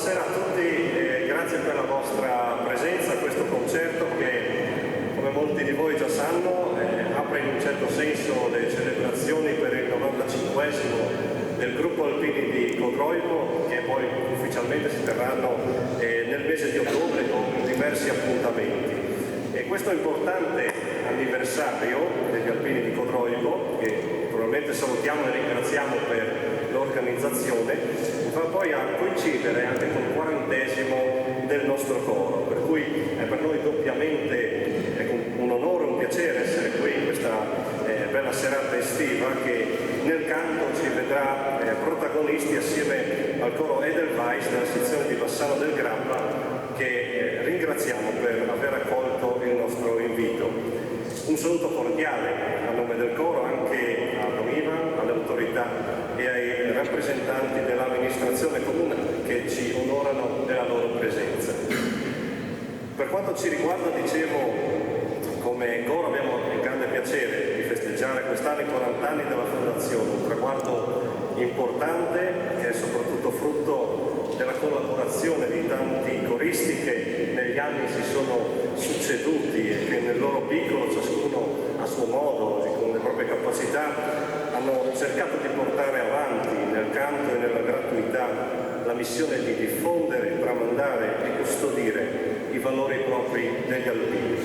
Buonasera a tutti e grazie per la vostra presenza a questo concerto che, come molti di voi già sanno, apre in un certo senso le celebrazioni per il 95esimo del gruppo Alpini di Codroico, che poi ufficialmente si terranno nel mese di ottobre con diversi appuntamenti. E questo importante anniversario degli Alpini di Codroico, che naturalmente salutiamo e ringraziamo per l'organizzazione, va poi a coincidere anche col 40esimo del nostro coro, per cui è per noi doppiamente un onore, un piacere essere qui in questa bella serata estiva che nel canto ci vedrà protagonisti assieme al coro Edelweiss della sezione di Bassano del Grappa, che ringraziamo per aver accolto il nostro invito. Un saluto cordiale a nome del coro anche all'OIVA, alle autorità e ai rappresentanti dell'amministrazione comunale che ci onorano della loro presenza. Per quanto ci riguarda, dicevo, come coro abbiamo il grande piacere di festeggiare quest'anno i 40 anni della fondazione, un traguardo importante che è soprattutto frutto della collaborazione di tanti coristi che negli anni si sono succeduti e che nel loro piccolo, ciascuno a suo modo e con le proprie capacità, hanno cercato di portare avanti nel canto e nella gratuità la missione di diffondere, tramandare e custodire i valori propri degli alpini.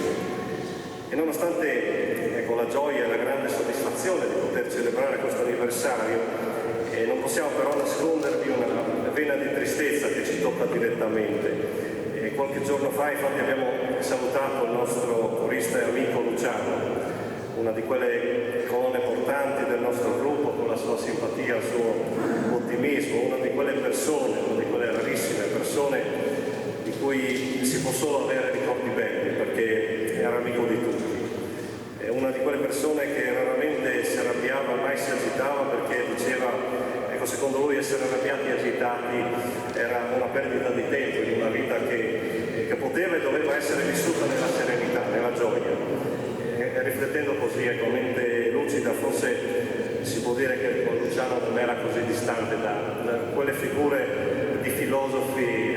E nonostante la gioia e la grande soddisfazione di poter celebrare questo anniversario, non possiamo però nascondervi una vena di tristezza che ci tocca direttamente. Qualche giorno fa infatti abbiamo salutato il nostro corista e amico Luciano, una di quelle colonne portanti del nostro gruppo, con la sua simpatia, il suo ottimismo, una di quelle persone, una di quelle rarissime persone di cui si può solo avere ricordi belli, perché era amico di tutti. È una di quelle persone che raramente si arrabbiava, mai si agitava, perché diceva, secondo lui essere arrabbiati e agitati era una perdita di tempo in una vita che poteva e doveva essere vissuta nella serenità, nella gioia. Riflettendo così, con mente lucida, forse si può dire che con Luciano non era così distante da quelle figure di filosofi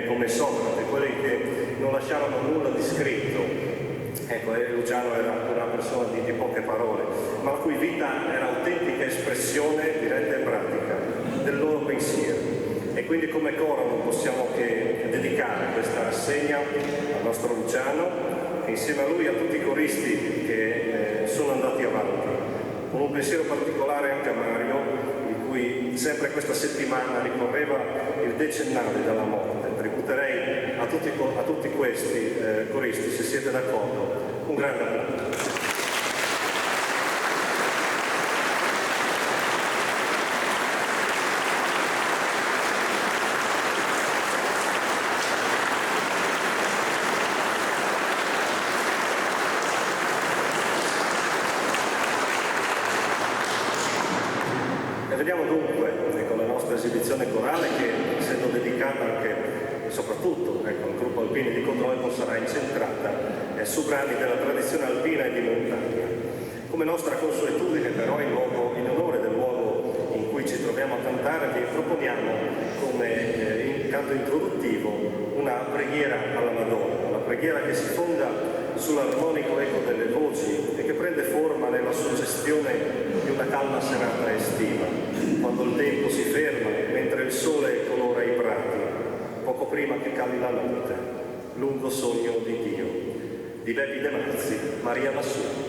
come Socrate, quelli che non lasciavano nulla di scritto. Luciano era una persona di poche parole, ma la cui vita era autentica espressione diretta e pratica del loro pensiero. E quindi come coro non possiamo che dedicare questa rassegna al nostro Luciano e insieme a lui a tutti i coristi che sono andati avanti, con un pensiero particolare anche a Mario, di cui sempre questa settimana ricorreva il decennale dalla morte. Tributerei a tutti questi coristi, se siete d'accordo, un grande applauso. E vediamo dunque con la nostra esibizione corale che, essendo dedicata anche e soprattutto al gruppo Alpini di Codroico, sarà incentrata su brani della tradizione alpina e di montagna. Come nostra consuetudine però, in onore del luogo in cui ci troviamo a cantare, vi proponiamo come canto introduttivo una preghiera alla Madonna, una preghiera che si fonda sull'armonico eco delle voci e che prende forma nella suggestione di una calma serata estiva, quando il tempo si ferma mentre il sole colora i prati, poco prima che cali la notte, lungo sogno di Dio. Di Beppi De Marzi, Maria Bassù.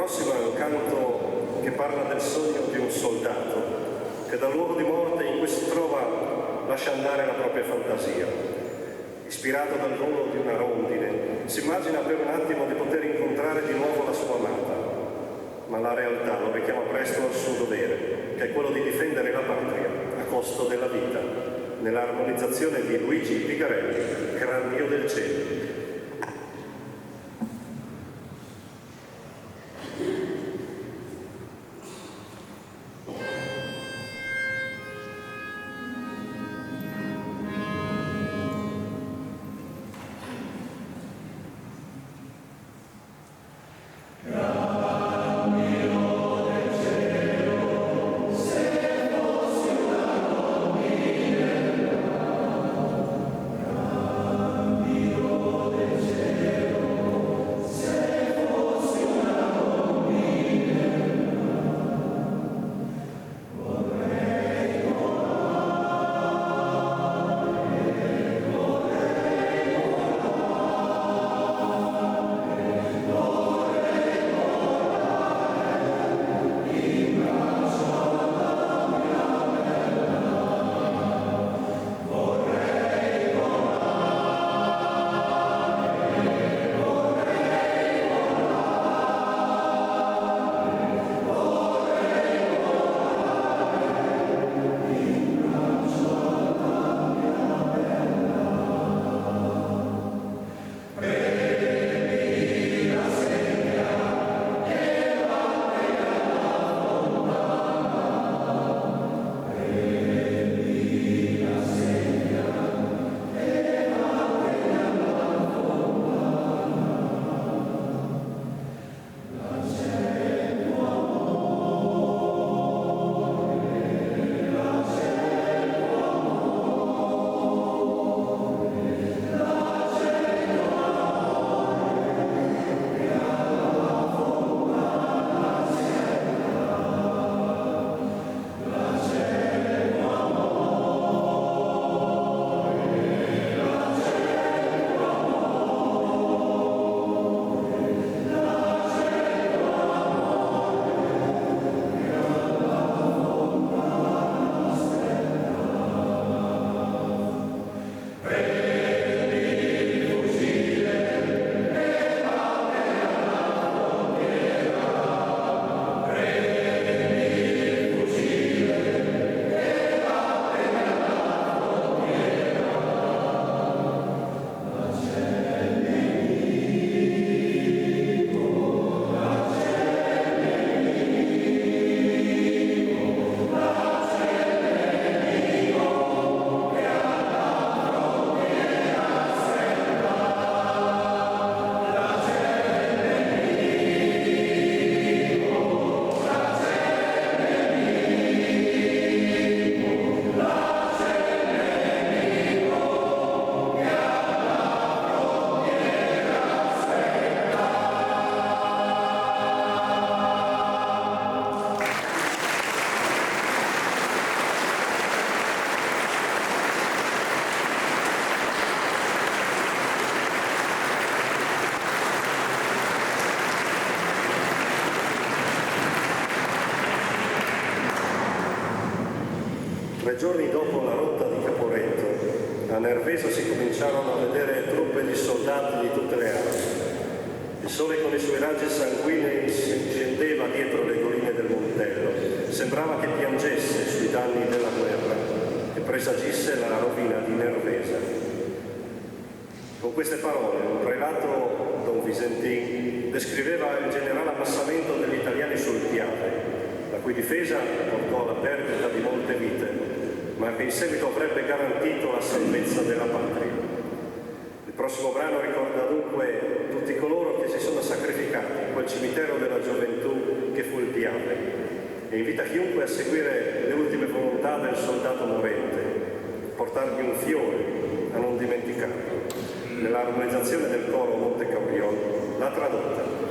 prossimo è un canto che parla del sogno di un soldato che dal luogo di morte in cui si trova lascia andare la propria fantasia. Ispirato dal volo di una rondine, si immagina per un attimo di poter incontrare di nuovo la sua amata, ma la realtà lo richiama presto al suo dovere, che è quello di difendere la patria a costo della vita, nell'armonizzazione di Luigi Pigarelli, Gran Dio del Cielo. Giorni dopo la rotta di Caporetto, a Nervesa si cominciarono a vedere truppe di soldati di tutte le armi. Il sole con i suoi raggi sanguinei si scendeva dietro le colline del Montello. Sembrava che piangesse sui danni della guerra e presagisse la rovina di Nervesa. Con queste parole, un prelato, Don Visentin, descriveva il generale ammassamento degli italiani sul Piave, la cui difesa portò alla perdita di molte vite, ma che in seguito avrebbe garantito la salvezza della patria. Il prossimo brano ricorda dunque tutti coloro che si sono sacrificati in quel cimitero della gioventù che fu il Piave e invita chiunque a seguire le ultime volontà del soldato morente, portargli un fiore, a non dimenticarlo. Nell'armonizzazione del coro Monte Cabriol, la tradotta.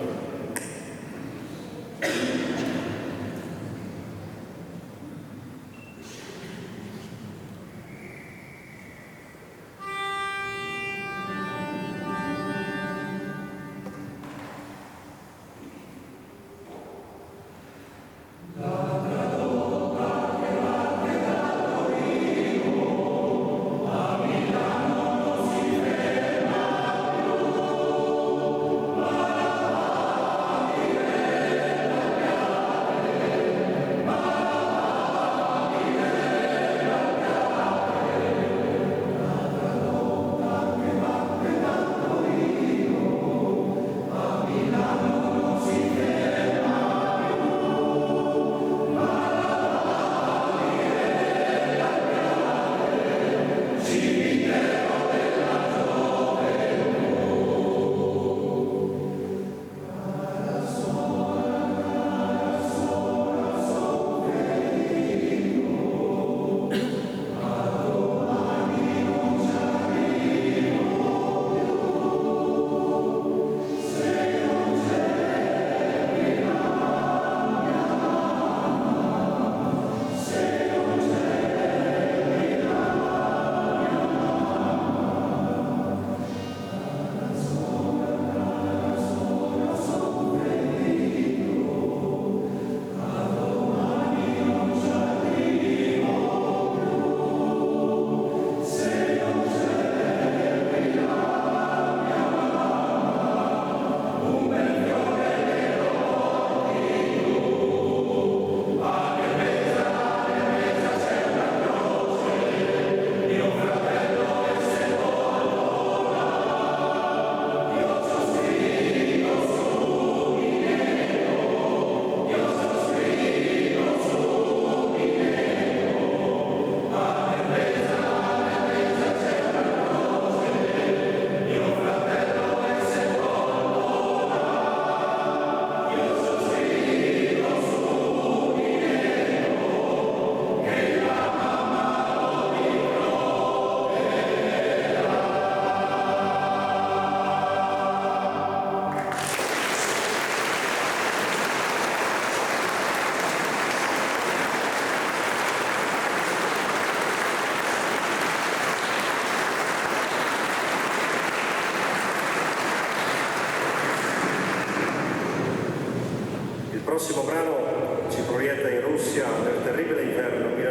brano ci proietta in Russia nel terribile inverno 1942-43,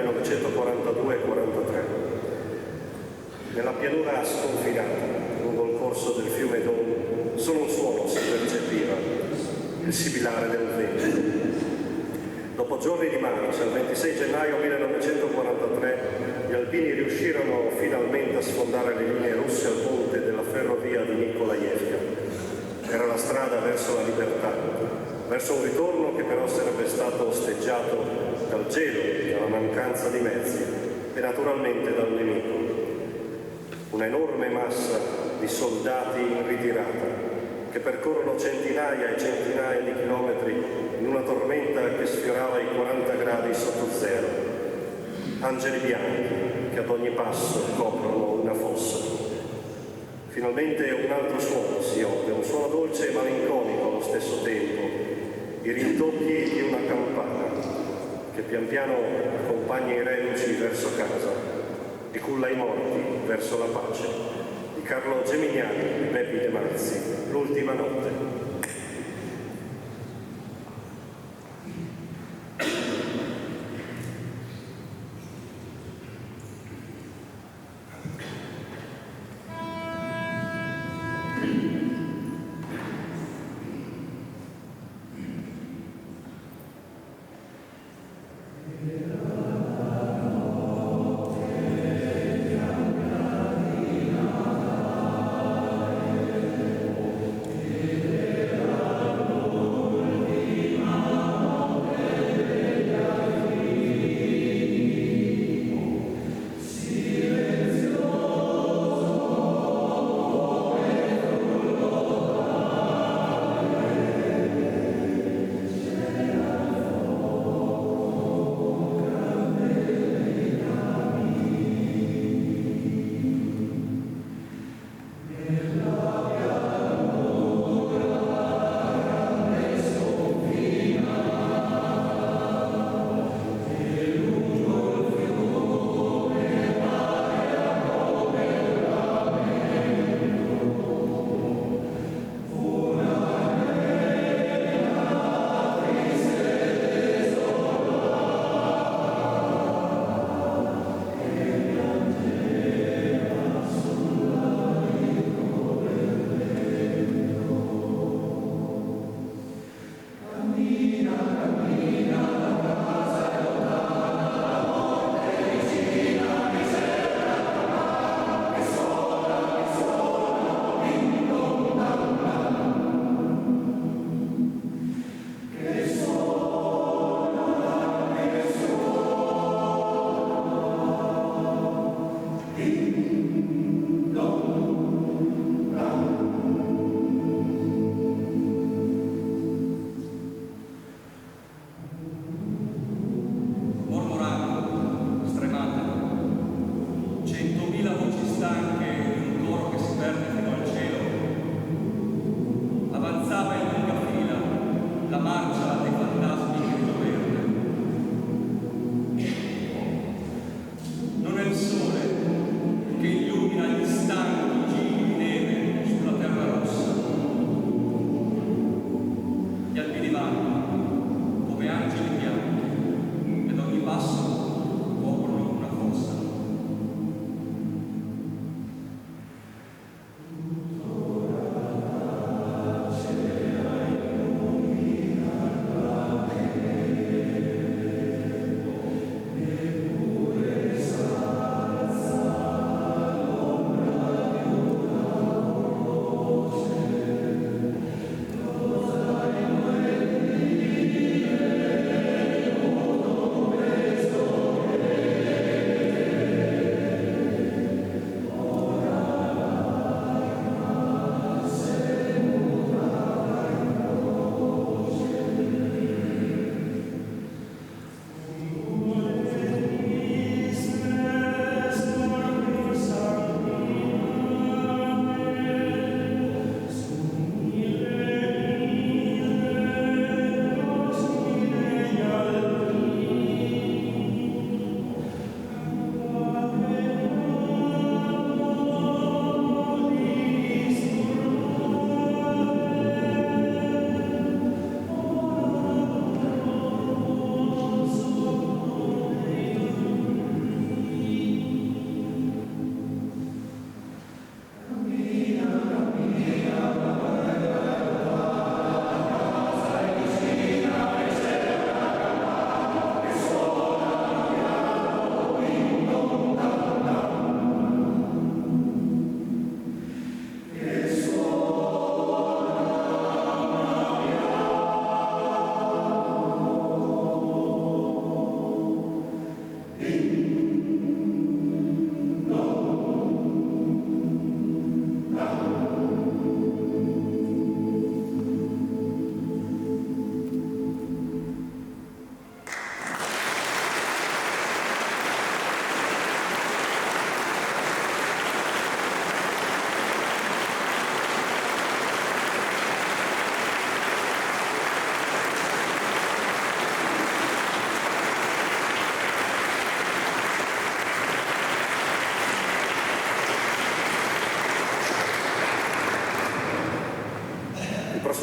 nella pianura sconfinata lungo il corso del fiume Don. Solo un suono si percepiva, il sibilare del vento. Dopo giorni di marcia, il 26 gennaio 1943, gli alpini riuscirono finalmente a sfondare le linee russe al ponte della ferrovia di Nikolaevka. Era la strada verso la libertà, verso un ritorno che però sarebbe stato osteggiato dal gelo, dalla mancanza di mezzi e naturalmente dal nemico. Un'enorme massa di soldati in ritirata che percorrono centinaia e centinaia di chilometri in una tormenta che sfiorava i 40 gradi sotto zero. Angeli bianchi che ad ogni passo coprono una fossa. Finalmente un altro suono si ode, un suono dolce e malinconico allo stesso tempo, i rintocchi di una campana che pian piano accompagna i reduci verso casa e culla i morti verso la pace. Di Carlo Gemignani e Beppi De Marzi, L'ultima notte.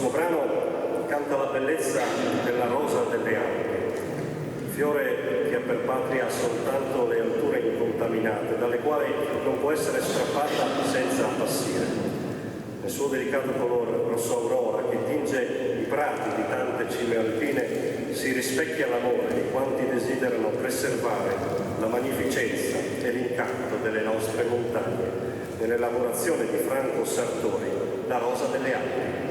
prossimo brano canta la bellezza della rosa delle Alpi, fiore che ha per patria soltanto le alture incontaminate, dalle quali non può essere strappata senza appassire. Nel suo delicato colore rosso aurora che tinge i prati di tante cime alpine si rispecchia l'amore di quanti desiderano preservare la magnificenza e l'incanto delle nostre montagne, nell'elaborazione di Franco Sartori, La rosa delle Alpi.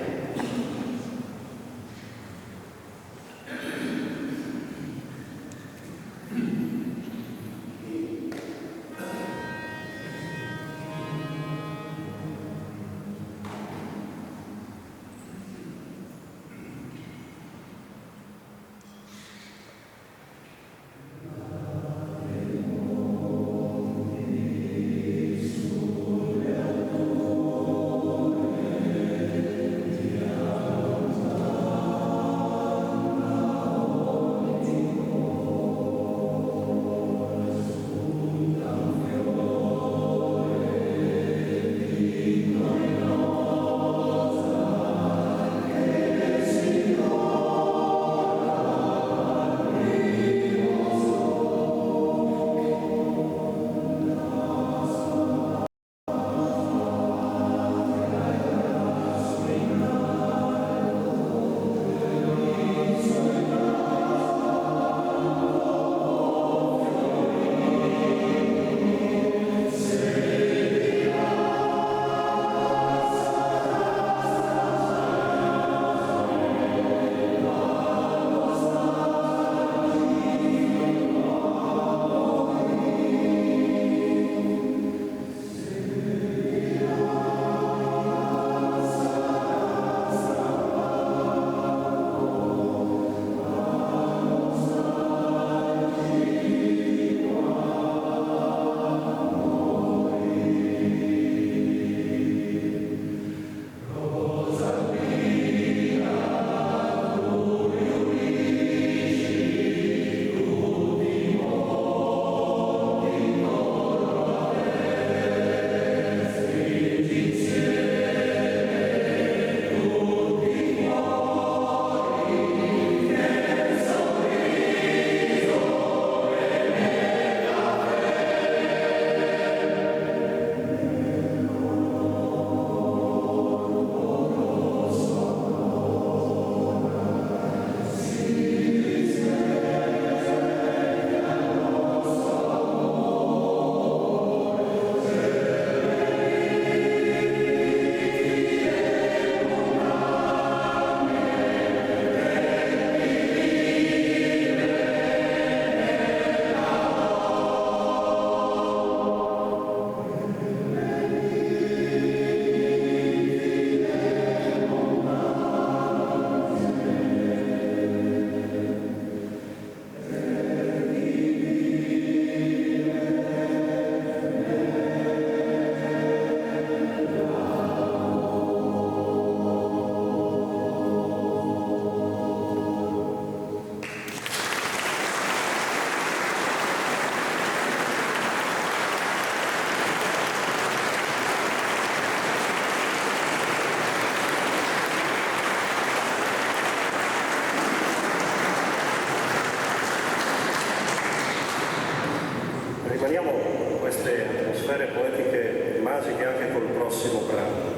Rimaniamo in queste atmosfere poetiche magiche anche col prossimo brano.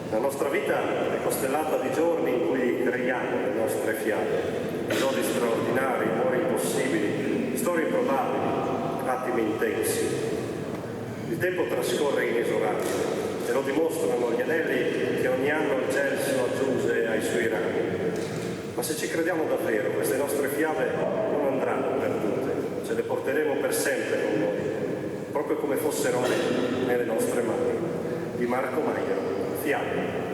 La nostra vita è costellata di giorni in cui creiamo le nostre fiabe, episodi straordinari, amori impossibili, storie improbabili, attimi intensi. Il tempo trascorre inesorabile e lo dimostrano gli anelli che ogni anno il gelso aggiunge ai suoi rami. Ma se ci crediamo davvero, queste nostre fiabe non andranno perdute, ce le porteremo per sempre con noi, proprio come fossero nelle nostre mani. Di Marco Maiero, Fiabe.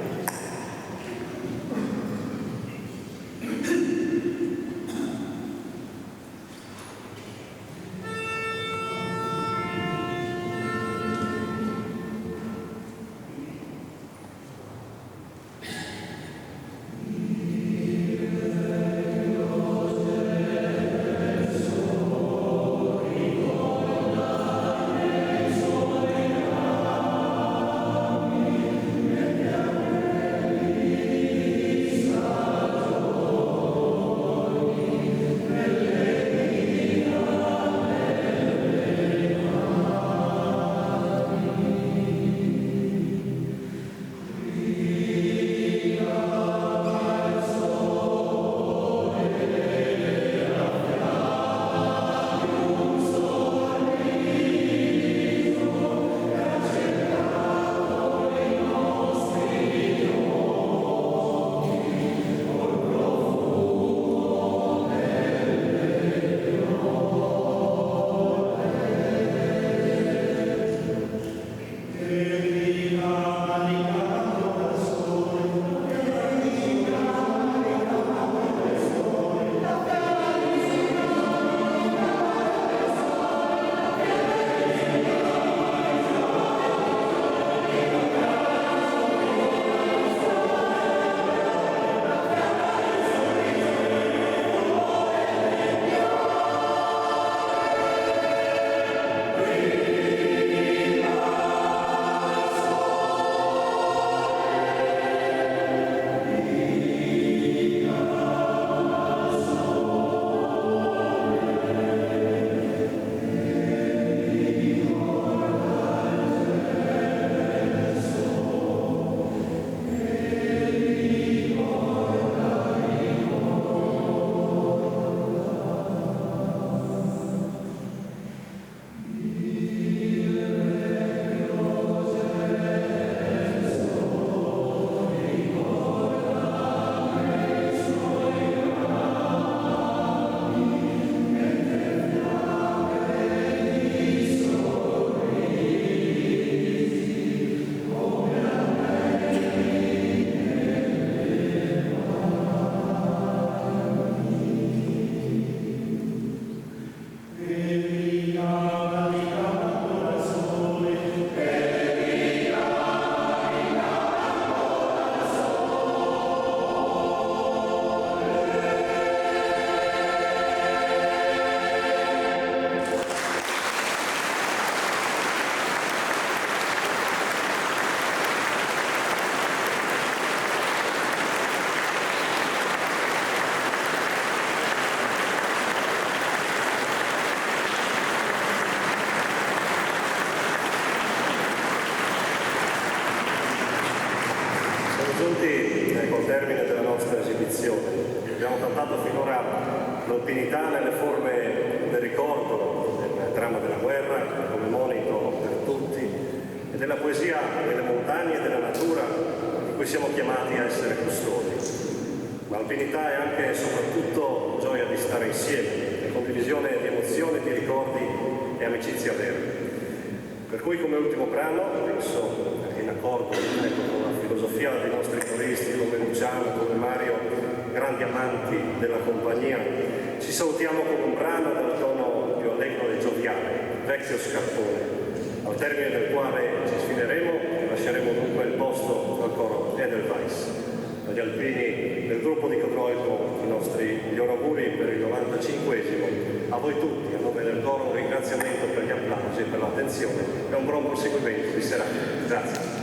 giunti col termine della nostra esibizione. Abbiamo cantato finora l'alpinità nelle forme del ricordo, del dramma della guerra, come monito per tutti, e della poesia delle montagne e della natura di cui siamo chiamati a essere custodi. Ma l'alpinità è anche e soprattutto gioia di stare insieme, condivisione di emozioni, di ricordi e amicizia vera. Per cui come ultimo brano, penso in accordo con la filosofia dei nostri coristi come Luciano, come Mario, grandi amanti della compagnia, ci salutiamo con un brano dal tono più allegro e gioviale, Vecchio Scarpone, al termine del quale ci sfideremo e lasceremo dunque il posto al coro Edelweiss. Agli alpini del gruppo di Codroico gli auguri per il 95esimo, a voi tutti, a nome del coro un ringraziamento per gli applausi e per l'attenzione e un buon proseguimento di serata. Grazie.